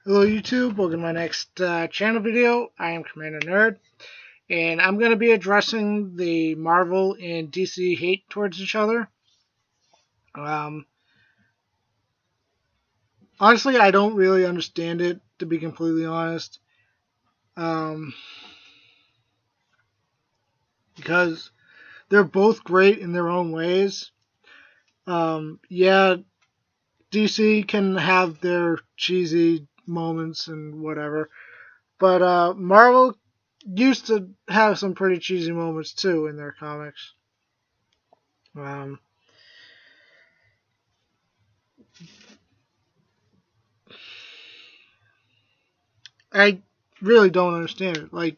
Hello YouTube, welcome to my next channel video. I am Commander Nerd, and I'm going to be addressing the Marvel and DC hate towards each other. Um, Honestly, I don't really understand it, to be completely honest, um, because they're both great in their own ways. Yeah, DC can have their cheesy moments and whatever, but Marvel used to have some pretty cheesy moments too in their comics. Um, I really don't understand it. Like,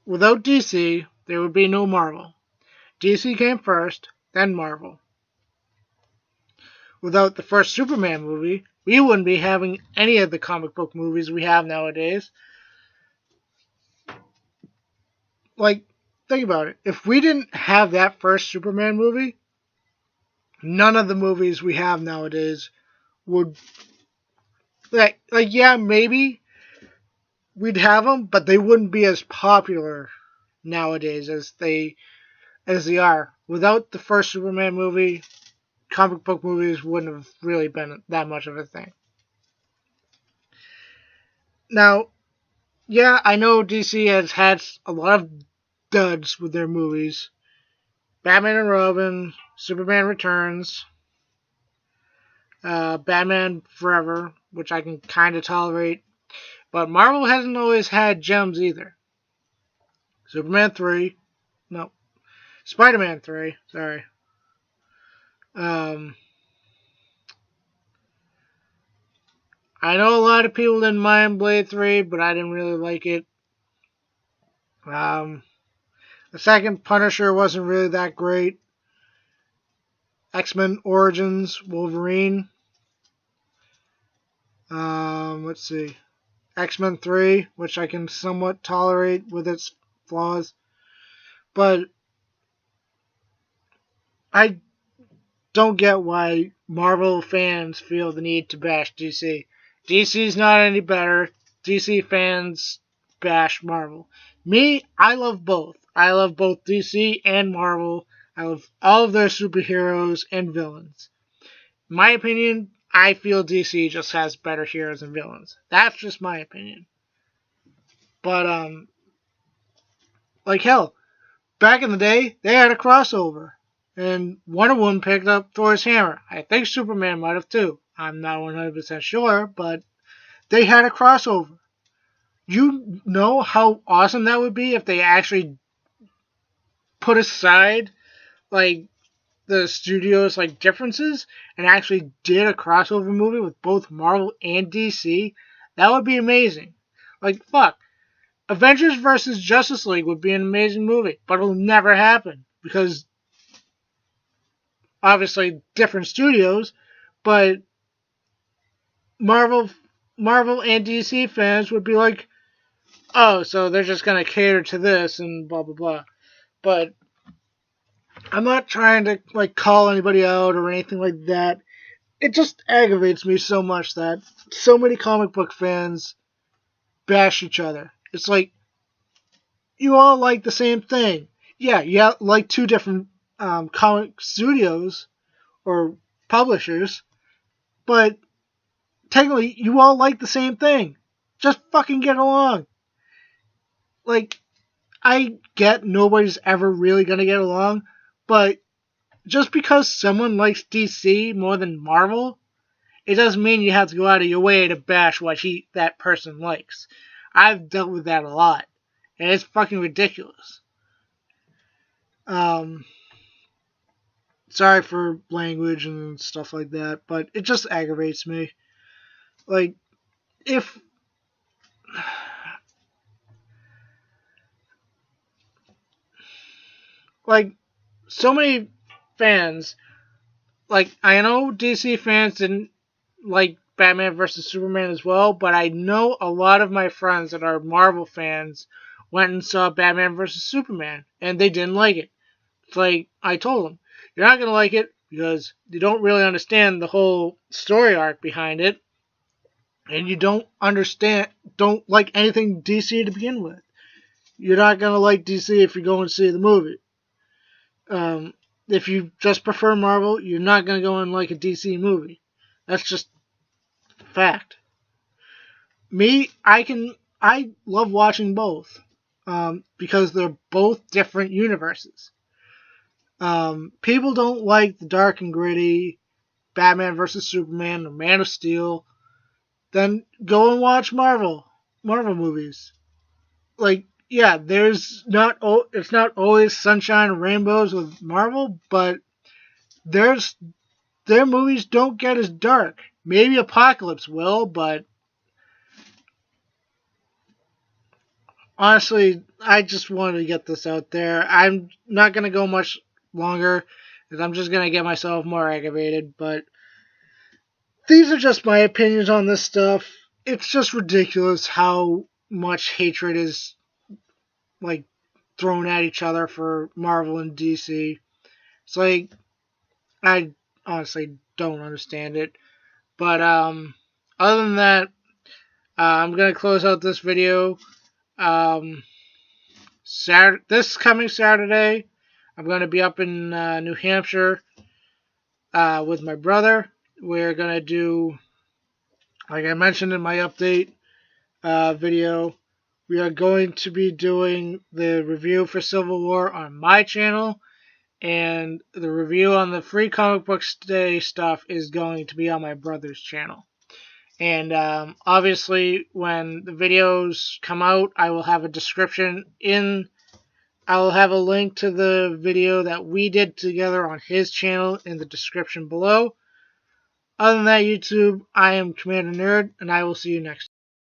without DC, there would be no Marvel. DC came first, then Marvel. Without the first Superman movie, we wouldn't be having any of the comic book movies we have nowadays. Like, think about it. If we didn't have that first Superman movie, none of the movies we have nowadays would. Yeah, maybe we'd have them, but they wouldn't be as popular nowadays as they are. Without the first Superman movie, comic book movies wouldn't have really been that much of a thing. Now, yeah, I know DC has had a lot of duds with their movies. Batman and Robin, Superman Returns, Batman Forever, which I can kind of tolerate. But Marvel hasn't always had gems either. Superman 3, no, Spider-Man 3, sorry. Um, I know a lot of people didn't mind Blade 3, but I didn't really like it. Um, the second Punisher wasn't really that great. X-Men Origins Wolverine. Let's see. X-Men 3, which I can somewhat tolerate with its flaws. But I don't get why Marvel fans feel the need to bash DC. DC's not any better. DC fans bash Marvel. Me, I love both. I love both DC and Marvel. I love all of their superheroes and villains. In my opinion, I feel DC just has better heroes and villains. That's just my opinion. But like hell, back in the day, they had a crossover, and Wonder Woman picked up Thor's hammer. I think Superman might have too. I'm not 100% sure, but they had a crossover. You know how awesome that would be if they actually put aside like the studio's like differences and actually did a crossover movie with both Marvel and DC. That would be amazing. Like fuck, Avengers versus Justice League would be an amazing movie, but it'll never happen because obviously different studios, but Marvel Marvel and DC fans would be like, "Oh, so they're just going to cater to this and blah blah blah." But I'm not trying to like call anybody out or anything like that. It just aggravates me so much that so many comic book fans bash each other. It's like you all like the same thing. Yeah, you like two different comic studios or publishers, but technically you all like the same thing. Just fucking get along. Like, I get nobody's ever really gonna get along, but just because someone likes DC more than Marvel, it doesn't mean you have to go out of your way to bash what that person likes. I've dealt with that a lot, and it's fucking ridiculous. Um, Sorry for language and stuff like that, but it just aggravates me. Like, if like so many fans, like I know DC fans didn't like Batman vs Superman as well, but I know a lot of my friends that are Marvel fans went and saw Batman vs Superman and they didn't like it. It's like I told them, you're not gonna like it because you don't really understand the whole story arc behind it. and you don't like anything DC to begin with, you're not going to like DC if you go and see the movie. If you just prefer Marvel, you're not going to go and like a DC movie. That's just fact. Me, I love watching both, because they're both different universes. People don't like the dark and gritty Batman versus Superman or Man of Steel. Then go and watch Marvel movies. Like, yeah, it's not always sunshine and rainbows with Marvel, but there's their movies don't get as dark. Maybe Apocalypse will, but honestly, I just wanted to get this out there. I'm not going to go much longer because I'm just going to get myself more aggravated, but these are just my opinions on this stuff. It's just ridiculous how much hatred is like thrown at each other for Marvel and DC. It's like I honestly don't understand it. But other than that, I'm gonna close out this video. Um, this coming Saturday, I'm gonna be up in New Hampshire with my brother. We're gonna do, like I mentioned in my update video, we are going to be doing the review for Civil War on my channel, and the review on the Free Comic Books Day stuff is going to be on my brother's channel. And obviously, when the videos come out, I will have a description in. I will have a link to the video that we did together on his channel in the description below. Other than that, YouTube, I am Commander Nerd, and I will see you next time.